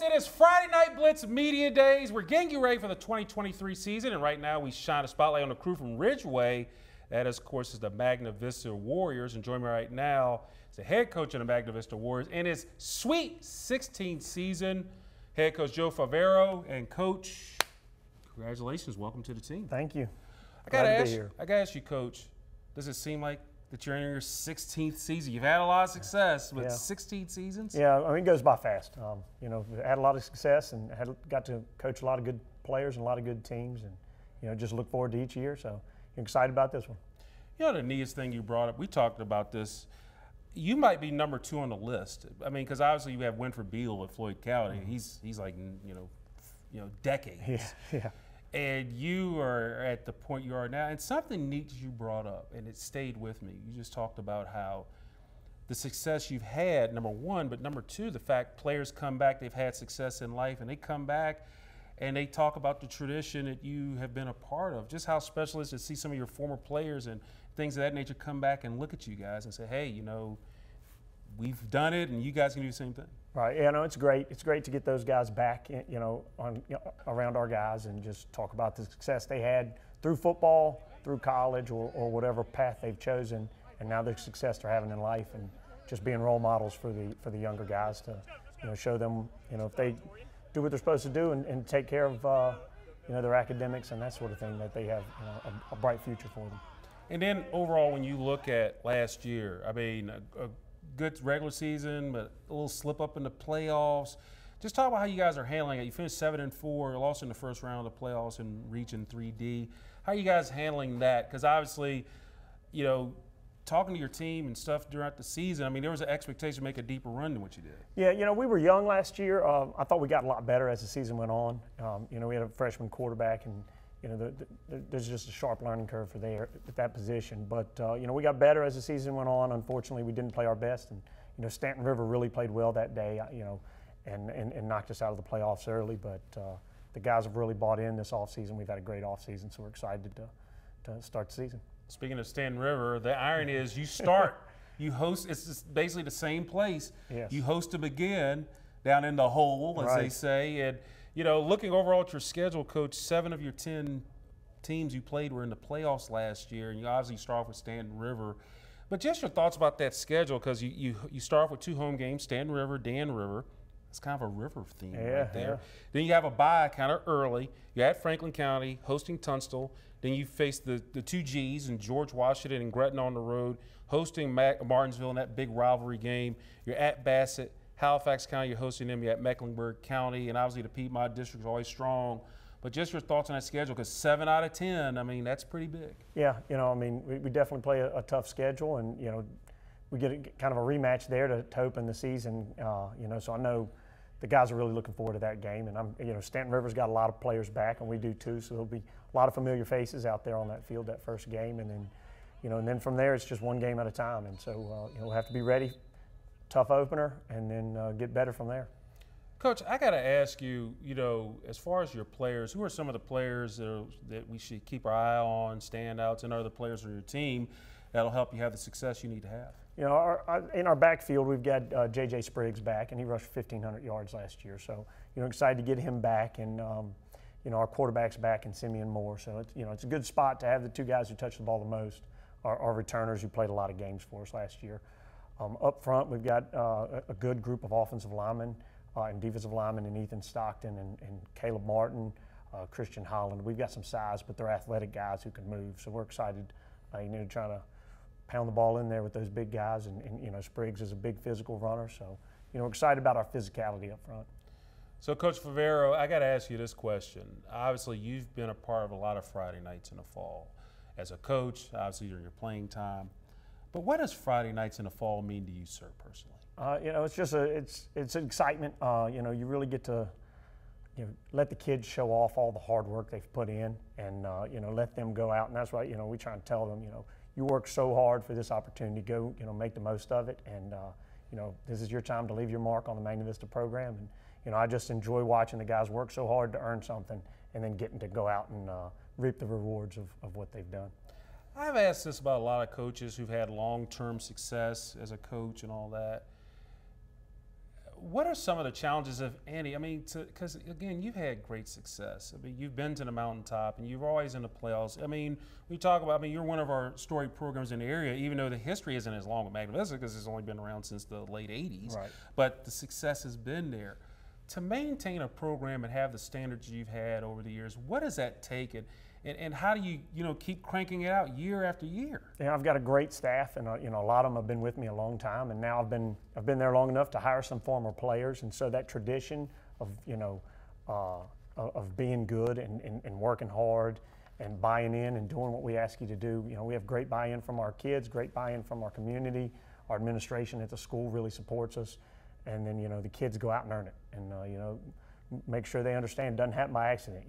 it is Friday Night Blitz Media Days. We're getting you ready for the 2023 season, and right now we shine a spotlight on the crew from Ridgeway. That, of course, is the Magna Vista Warriors. And joining me right now is the head coach of the Magna Vista Warriors in his sweet 16th season, head coach Joe Favero. And, Coach, congratulations. Welcome to the team. Thank you. I got to ask you, Coach, does it seem like that you're in your 16th season? You've had a lot of success, but 16 seasons? Yeah, I mean, it goes by fast. You know, had a lot of success and got to coach a lot of good players and a lot of good teams, and, you know, just look forward to each year. So I'm excited about this one. You know, the neatest thing you brought up, we talked about this. You might be number 2 on the list. I mean, because obviously you have Winfred Beal at Floyd County. He's like, you know, decades. Yeah. And you are at the point you are now. And something neat you brought up, and it stayed with me. You just talked about how the success you've had, number one, but number two, the fact players come back, they've had success in life, and they come back and they talk about the tradition that you have been a part of. Just how special it is to see some of your former players and things of that nature come back and look at you guys and say, hey, you know, we've done it, and you guys can do the same thing. Right. Yeah, no, it's great. It's great to get those guys back, you know, around our guys and just talk about the success they had through football, through college, or whatever path they've chosen, and now the success they're having in life, and just being role models for the younger guys to, you know, show them, you know, if they do what they're supposed to do and take care of, you know, their academics and that sort of thing, that they have, you know, a bright future for them. And then overall, when you look at last year, I mean, a good regular season, but a little slip up in the playoffs. Just talk about how you guys are handling it. You finished 7-4, lost in the first round of the playoffs and reaching 3D. How are you guys handling that? Because obviously, you know, talking to your team and stuff throughout the season, I mean, there was an expectation to make a deeper run than what you did. Yeah, you know, we were young last year. I thought we got a lot better as the season went on. You know, we had a freshman quarterback, and, you know, there's just a sharp learning curve for there at that position. But, you know, we got better as the season went on. Unfortunately, we didn't play our best. And, you know, Stanton River really played well that day, you know, and knocked us out of the playoffs early. But the guys have really bought in this offseason. We've had a great offseason, so we're excited to start the season. Speaking of Stanton River, the irony is you host, it's just basically the same place. Yes. You host them again down in the hole, as they say. And, you know, looking overall at your schedule, Coach, 7 of your 10 teams you played were in the playoffs last year, and you obviously start off with Stanton River. But just your thoughts about that schedule, because you start off with 2 home games, Stanton River, Dan River. It's kind of a river theme right there. Yeah. Then you have a bye kind of early. You're at Franklin County, hosting Tunstall. Then you face the 2 Gs and George Washington and Gretna on the road, hosting Martinsville in that big rivalry game. You're at Bassett. Halifax County, you're hosting them. You're at Mecklenburg County, and obviously the Piedmont District is always strong. But just your thoughts on that schedule, because 7 out of 10, I mean, that's pretty big. Yeah, you know, I mean, we definitely play a tough schedule, and, you know, we get kind of a rematch there to open the season, you know, so I know the guys are really looking forward to that game. And, you know, Stanton River's got a lot of players back, and we do too, so there'll be a lot of familiar faces out there on that field that first game. And then, you know, and then from there it's just one game at a time. And so, you know, we'll have to be ready, tough opener, and then get better from there. Coach, I got to ask you, you know, as far as your players, who are some of the players that we should keep our eye on, standouts, and other players on your team that'll help you have the success you need to have? You know, in our backfield, we've got J.J. Spriggs back, and he rushed 1,500 yards last year. So, you know, excited to get him back, and you know, our quarterback's back in Simeon Moore. So, it's, you know, it's a good spot to have the 2 guys who touch the ball the most, our returners who played a lot of games for us last year. Up front, we've got a good group of offensive linemen and defensive linemen in Ethan Stockton and Caleb Martin, Christian Holland. We've got some size, but they're athletic guys who can move. So we're excited, you know, trying to pound the ball in there with those big guys, and you know, Spriggs is a big physical runner, so, you know, we're excited about our physicality up front. So, Coach Favero, I got to ask you this question. Obviously, you've been a part of a lot of Friday nights in the fall as a coach, obviously during your playing time. But what does Friday nights in the fall mean to you, sir, personally? You know, it's just it's an excitement. You know, you really get to, you know, let the kids show off all the hard work they've put in, and you know, let them go out. And that's why, you know, we try and tell them, you know, you work so hard for this opportunity. Go, you know, make the most of it. And, you know, this is your time to leave your mark on the Magna Vista program. And, you know, I just enjoy watching the guys work so hard to earn something and then getting to go out and reap the rewards of what they've done. I've asked this about a lot of coaches who've had long-term success as a coach and all that. what are some of the challenges, if any? I mean, because again, you've had great success. I mean, you've been to the mountaintop, and you're always in the playoffs. I mean, we talk about. I mean, you're one of our storied programs in the area, even though the history isn't as long with Magna Vista because it's only been around since the late '80s. Right. But the success has been there. To maintain a program and have the standards you've had over the years, what does that take? And how do you keep cranking it out year after year? Yeah, I've got a great staff, and a lot of them have been with me a long time, and now I've been there long enough to hire some former players, and so that tradition of of being good and working hard and buying in and doing what we ask you to do. We have great buy-in from our kids, great buy-in from our community. Our administration at the school really supports us, and then the kids go out and earn it, and make sure they understand it doesn't happen by accident.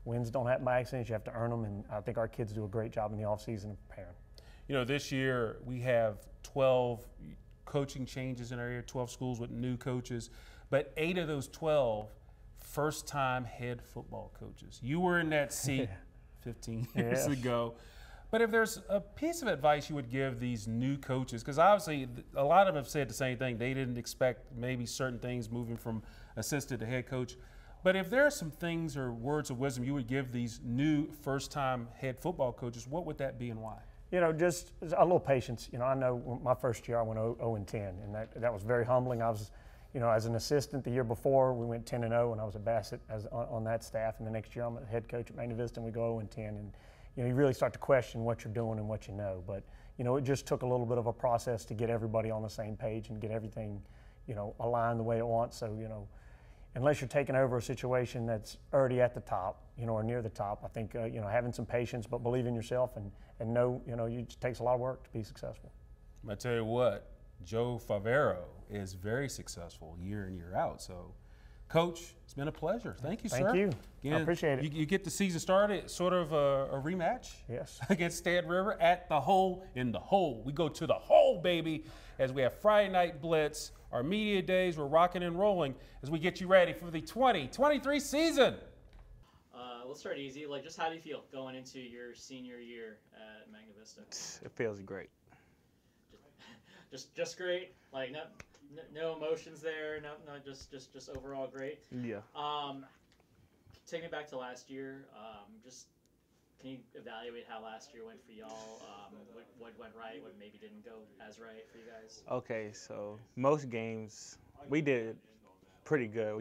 Wins don't happen by accident. You have to earn them, and I think our kids do a great job in the offseason of preparing. This year we have 12 coaching changes in our area, 12 schools with new coaches, but 8 of those 12 first-time head football coaches. You were in that seat 15 years ago. But if there's a piece of advice you would give these new coaches, because obviously a lot of them have said the same thing. They didn't expect maybe certain things moving from assistant to head coach. But if there are some things or words of wisdom you would give these new first-time head football coaches, what would that be and why? Just a little patience. I know my first year I went 0-10, and that was very humbling. I was, as an assistant the year before, we went 10-0, and I was at Bassett on that staff. And the next year I'm a head coach at Magna Vista, and we go 0-10. And you really start to question what you're doing and what you know. But it just took a little bit of a process to get everybody on the same page and get everything, aligned the way it wants. So unless you're taking over a situation that's already at the top, or near the top, I think having some patience, but believe in yourself and know, it takes a lot of work to be successful. I tell you what, Joe Favero is very successful year in, year out. So, Coach, it's been a pleasure. Thank you, sir. Thank you. Again, I appreciate it. You get the season started, sort of a rematch. Yes. Against Stad River at the Hole in the Hole. We go to the Hole, baby, as we have Friday Night Blitz. Our media days, we're rocking and rolling as we get you ready for the 2023 season. Let's start easy. Just how do you feel going into your senior year at Magna Vista? It feels great. Just great. No emotions there. No, just overall great. Yeah. Take me back to last year. Can you evaluate how last year went for y'all? What went right? What maybe didn't go as right for you guys? Okay, so most games we did pretty good.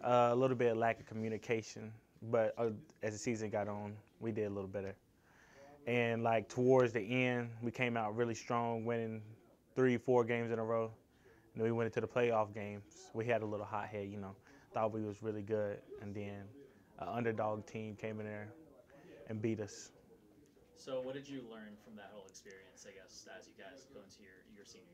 A little bit of lack of communication, but as the season got on, we did a little better. And towards the end, we came out really strong, winning 3-4 games in a row. And then we went into the playoff games. We had a little hot head, thought we was really good, and then an underdog team came in there and beat us. So what did you learn from that whole experience, I guess, as you guys go into your senior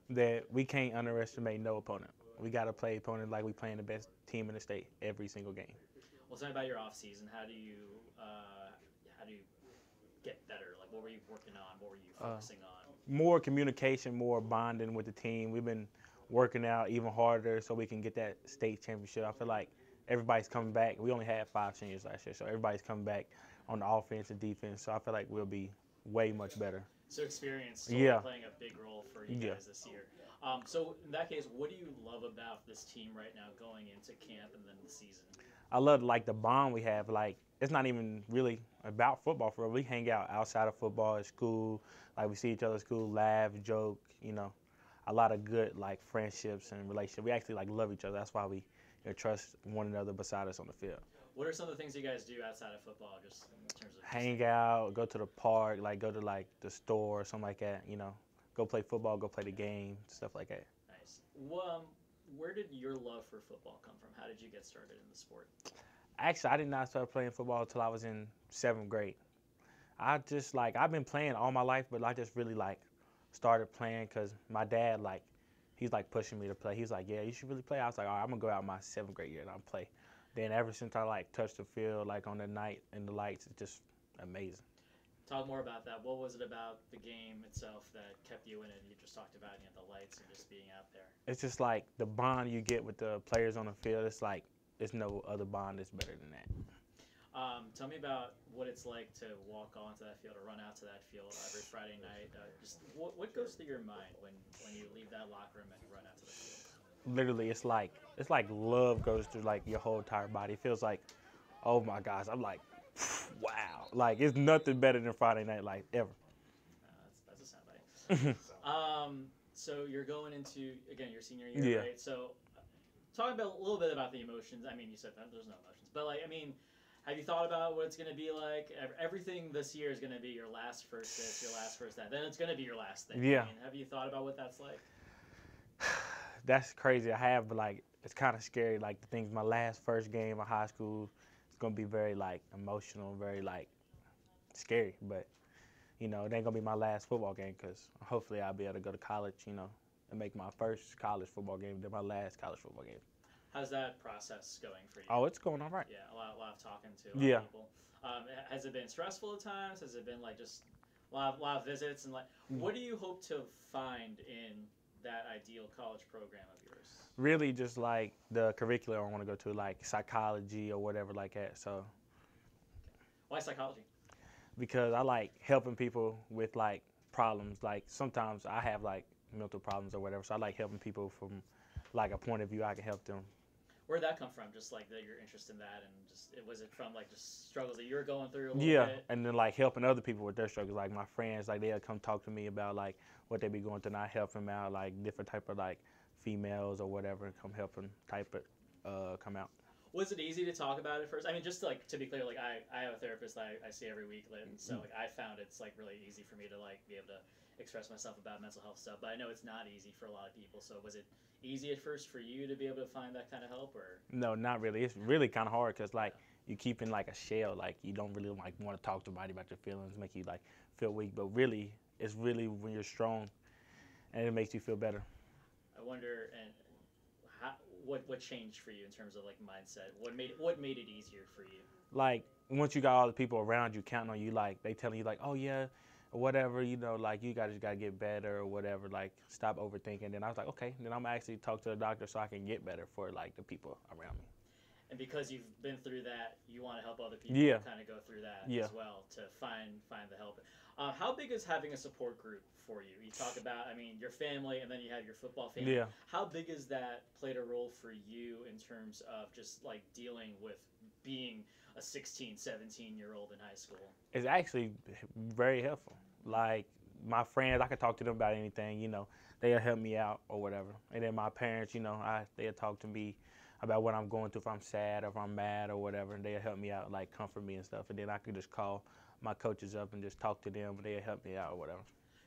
year? That we can't underestimate no opponent. We got to play opponent like we playing the best team in the state every single game. Well, tell me about your off season. How do you get better? What were you working on? What were you focusing on? More communication, more bonding with the team. We've been working out even harder so we can get that state championship. I feel like everybody's coming back. We only had 5 seniors last year, so everybody's coming back on the offense and defense. So I feel like we'll be way much better. So experience playing a big role for you guys this year. So in that case, what do you love about this team right now going into camp and then the season? I love the bond we have. It's not even really about football for real. We hang out outside of football at school. We see each other at school, laugh, joke. A lot of good friendships and relationships. We actually love each other. That's why we trust one another beside us on the field. What are some of the things you guys do outside of football, just in terms of hang out, go to the park, go to the store or something like that, go play football, go play the game, stuff like that. Nice. Where did your love for football come from? How did you get started in the sport? Actually, I did not start playing football until I was in 7th grade. I just I've been playing all my life, but I just really started playing because my dad he's pushing me to play. He's like, yeah, you should really play. I was like, all right, I'm gonna go out my 7th grade year and I'll play. Then ever since I touched the field on the night and the lights, it's just amazing. Talk more about that. What was it about the game itself that kept you in it? You just talked about the lights and just being out there. It's just the bond you get with the players on the field. It's there's no other bond that's better than that. Tell me about what it's like to walk onto that field or run out to that field every Friday night. Just what goes through your mind when you leave that locker room and run out to the field? literally it's like love goes through like your whole entire body. It feels like, oh my gosh, I'm like, wow, like it's nothing better than Friday Night Lights ever. That's a soundbite. So you're going into again your senior year, right? So talk about a little bit about the emotions. I mean, you said that there's no emotions, but like, I mean, have you thought about what it's going to be like? Everything this year is going to be your last first this, your last first that. Then it's going to be your last thing. Yeah. I mean, have you thought about what that's like? That's crazy. I have, but like it's kind of scary. Like the things, my last first game of high school, it's gonna be very like emotional, very like scary. But you know, it ain't gonna be my last football game because hopefully I'll be able to go to college, you know, and make my first college football game, then my last college football game. How's that process going for you? Oh, it's going all right. Yeah, a lot of talking to a lot Yeah. of people. Has it been stressful at times? Has it been like just a lot of visits and like what do you hope to find in that ideal college program of yours? Really, just like the curriculum I want to go to, like psychology or whatever like that. So Why psychology? because I like helping people with like problems. Like sometimes I have like mental problems or whatever, so I like helping people from like a point of view I can help them. Where'd that come from? Just like that you're interested in that, and just was it from like just struggles that you were going through a little Yeah, bit? and then like helping other people with their struggles. Like my friends, like they'll come talk to me about like what they be going through, and I help them out. Like different type of like females or whatever come helping type of come out. Was it easy to talk about it first? I mean, just to be clear, like I have a therapist that I see every week, and so like I found it's like really easy for me to like be able to express myself about mental health stuff. But I know it's not easy for a lot of people. So was it easy at first for you to be able to find that kind of help, or? No, not really. It's really kind of hard because like you keep in like a shell. Like you don't really like want to talk to anybody about your feelings, make you like feel weak. But really, it's really when you're strong, and it makes you feel better. I wonder, and what changed for you in terms of like mindset? What made it easier for you? Like once you got all the people around you counting on you, like they telling you like, oh yeah, or whatever, you know, like you guys just gotta get better or whatever. Like stop overthinking. Then I was like, okay, then I'm actually talk to the doctor so I can get better for like the people around me. And because you've been through that, you want to help other people Yeah. kind of go through that Yeah. as well to find the help. How big is having a support group for you? You talk about, I mean, your family, and then you have your football family. Yeah. How big has that played a role for you in terms of just like dealing with being a 16, 17-year-old in high school? It's actually very helpful. Like my friends, I can talk to them about anything, you know, they'll help me out or whatever. And then my parents, you know, they'll talk to me about what I'm going through, if I'm sad or if I'm mad or whatever, and they'll help me out, like comfort me and stuff. And then I can just call my coaches up and just talk to them, and they'll help me out or whatever.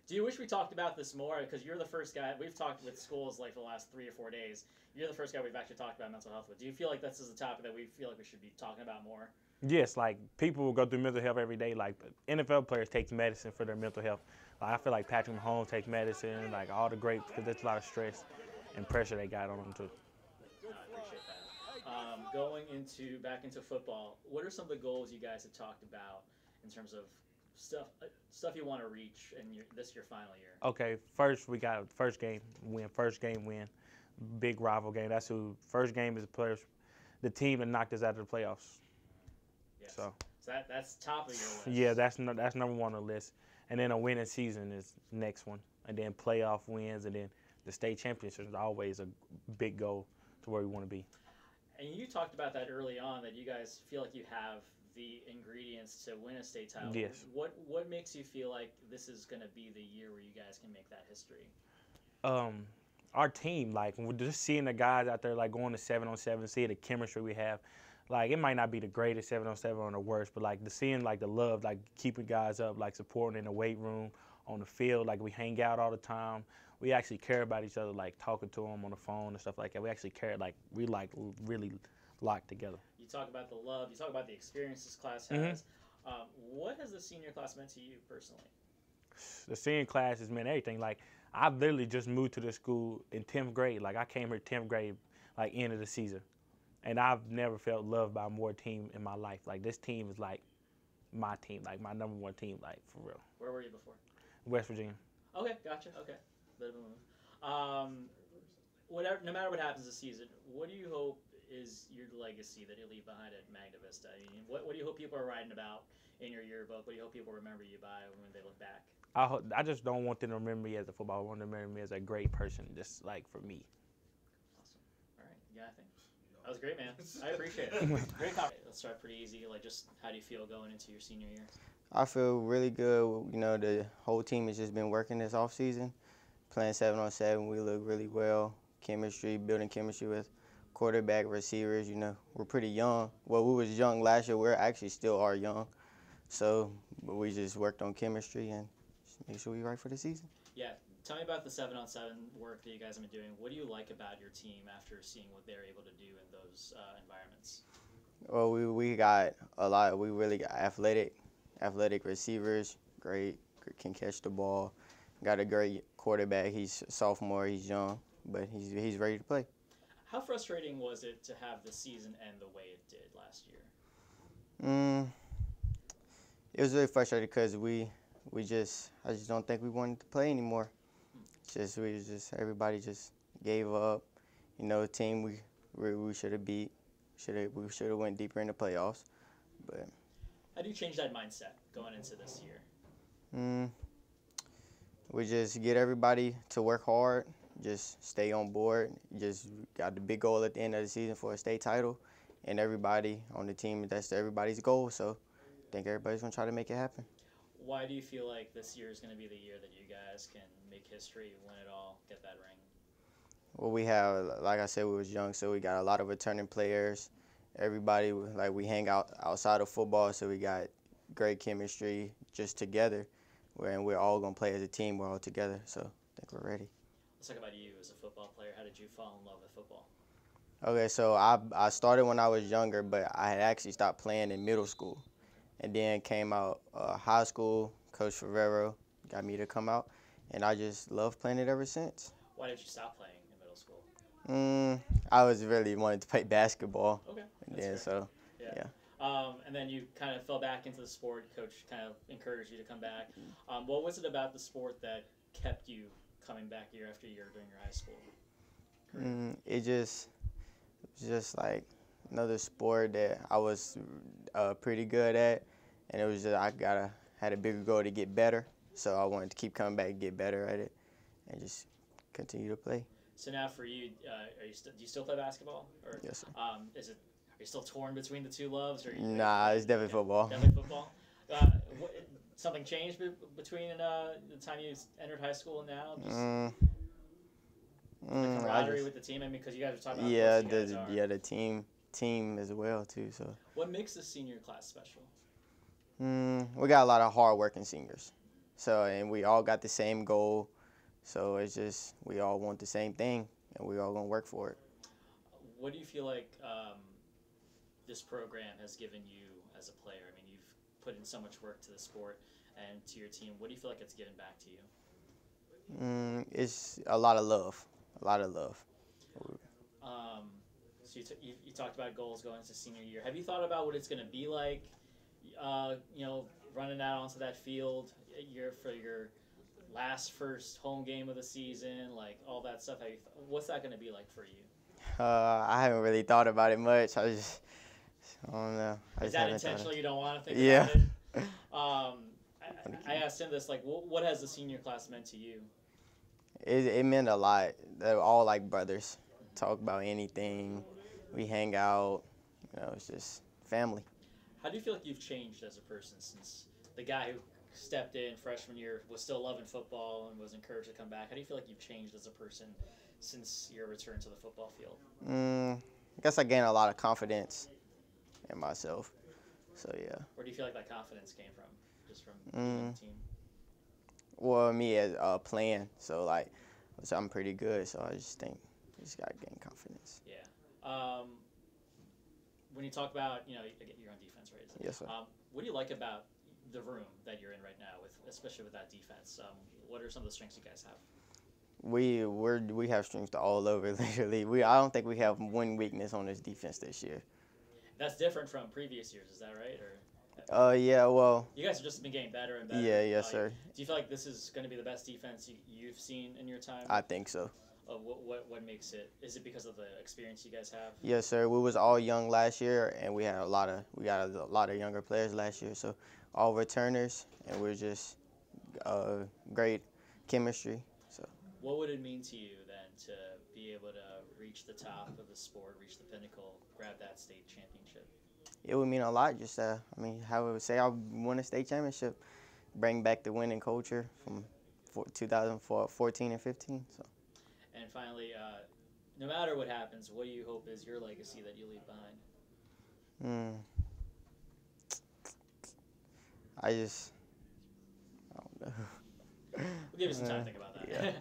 Do you wish we talked about this more? Because you're the first guy, we've talked with schools like the last 3 or 4 days. You're the first guy we've actually talked about mental health with. Do you feel like this is a topic that we feel like we should be talking about more? Yes, like people will go through mental health every day. Like NFL players take medicine for their mental health. Like, I feel like Patrick Mahomes takes medicine, like all the great, because there's a lot of stress and pressure they got on them too. No, I appreciate that. Going back into football, what are some of the goals you guys have talked about in terms of stuff you want to reach in your final year? Okay, first we got first game win. Big rival game. That's who first game is the team that knocked us out of the playoffs. Yes. So that's top of your list. yeah, that's number one on the list. And then a winning season is next one. And then playoff wins, and then the state championship is always a big goal to where we want to be. And you talked about that early on, that you guys feel like you have the ingredients to win a state title. Yes. What makes you feel like this is going to be the year where you guys can make that history? Our team, like we're just seeing the guys out there like going to 7-on-7, seeing the chemistry we have. Like it might not be the greatest 7-on-7 or the worst, but like seeing like the love, like keeping guys up, like supporting in the weight room, on the field, like we hang out all the time. We actually care about each other, like talking to them on the phone and stuff like that. We actually care, like we like really locked together. You talk about the love, you talk about the experience this class has. What has the senior class meant to you personally? The senior class has meant everything. Like I literally just moved to the school in 10th grade. Like I came here 10th grade, like end of the season. And I've never felt loved by more team in my life. Like this team is like my team, like my number one team, like for real. Where were you before? West Virginia. Okay, gotcha. Okay, bit of a move. No matter what happens this season, what do you hope is your legacy that you leave behind at Magna Vista? I mean, what do you hope people are writing about in your yearbook? What do you hope people remember you by when they look back? I just don't want them to remember me as a footballer. I want them to remember me as a great person, just like for me. Awesome. Yeah, I think that was great, man. I appreciate it. Great conversation. Let's start pretty easy. Like, just how do you feel going into your senior year? I feel really good. You know, the whole team has just been working this off season, playing 7-on-7. We look really well. Chemistry, building chemistry with quarterback, receivers. You know, we're pretty young. Well, we was young last year. We're actually still are young. So, but we just worked on chemistry and just make sure we're right for the season. Yeah. Tell me about the 7-on-7 work that you guys have been doing. What do you like about your team after seeing what they're able to do in those environments? Well, we got a lot. We really got athletic receivers. Great, can catch the ball. Got a great quarterback. He's a sophomore. He's young, but he's ready to play. How frustrating was it to have the season end the way it did last year? It was really frustrating because I just don't think we wanted to play anymore. Everybody just gave up. You know, the team we should have beat. We should have went deeper in the playoffs. But how do you change that mindset going into this year? We just get everybody to work hard, just stay on board. Just got the big goal at the end of the season for a state title, and everybody on the team, that's everybody's goal. So I think everybody's gonna try to make it happen. Why do you feel like this year is going to be the year that you guys can make history, win it all, get that ring? Well, we have, like I said, we was young, so we got a lot of returning players. Everybody, like, we hang out outside of football, so we got great chemistry just together. And we're all going to play as a team. We're all together, so I think we're ready. Let's talk about you as a football player. How did you fall in love with football? Okay, so I started when I was younger, but I had actually stopped playing in middle school. And then came out high school, Coach Favero got me to come out, and I just love playing it ever since. Why did you stop playing in middle school? I was really wanted to play basketball. Okay. And then, so, yeah. And then you kind of fell back into the sport. Coach kind of encouraged you to come back. What was it about the sport that kept you coming back year after year during your high school career? It was just like another sport that I was pretty good at, and it was just had a bigger goal to get better. So I wanted to keep coming back and get better at it, and just continue to play. So now for you, do you still play basketball? Or, Yes, sir. Are you still torn between the two loves? Or Nah, it's definitely football. Definitely football. Something changed between the time you entered high school and now? Just the camaraderie with the team. I mean, because you guys are talking about the team as well too. So what makes the senior class special? We got a lot of hard-working seniors. So and we all got the same goal. So it's just we all want the same thing, and we all gonna work for it. What do you feel like this program has given you as a player? I mean, you've put in so much work to the sport and to your team. What do you feel like it's given back to you? It's a lot of love. A lot of love. So you talked about goals going into senior year. Have you thought about what it's going to be like, running out onto that field for your first home game of the season, like all that stuff? What's that going to be like for you? I haven't really thought about it much. I don't know. Is that intentional? You don't want to think about it? I asked him this, like, what has the senior class meant to you? It meant a lot. They're all like brothers. Talk about anything. We hang out. It's just family. How do you feel like you've changed as a person since the guy who stepped in freshman year was still loving football and was encouraged to come back? How do you feel like you've changed as a person since your return to the football field? I guess I gained a lot of confidence in myself. So, yeah. Where do you feel like that confidence came from? Just from being on the team? Well, me as playing. So I'm pretty good. So I just think I just got to gain confidence. Yeah. When you talk about, you're on defense, right? Yes, sir. What do you like about the room that you're in right now, especially with that defense? What are some of the strengths you guys have? We have strengths all over, literally. I don't think we have one weakness on this defense this year. That's different from previous years, is that right? Yeah, well. You guys have just been getting better and better. Yeah, yes, sir. Do you feel like this is going to be the best defense you've seen in your time? I think so. What makes it? Is it because of the experience you guys have? Yes, sir. We was all young last year, and we got a lot of younger players last year. So all returners, and we're just great chemistry. So. What would it mean to you then to be able to reach the top of the sport, reach the pinnacle, grab that state championship? It would mean a lot. Just, I mean, how I would say I won a state championship, bring back the winning culture from 2014 and 15. So. And finally, no matter what happens, what do you hope is your legacy that you leave behind? I don't know. We'll give you some time to think about that. Yeah.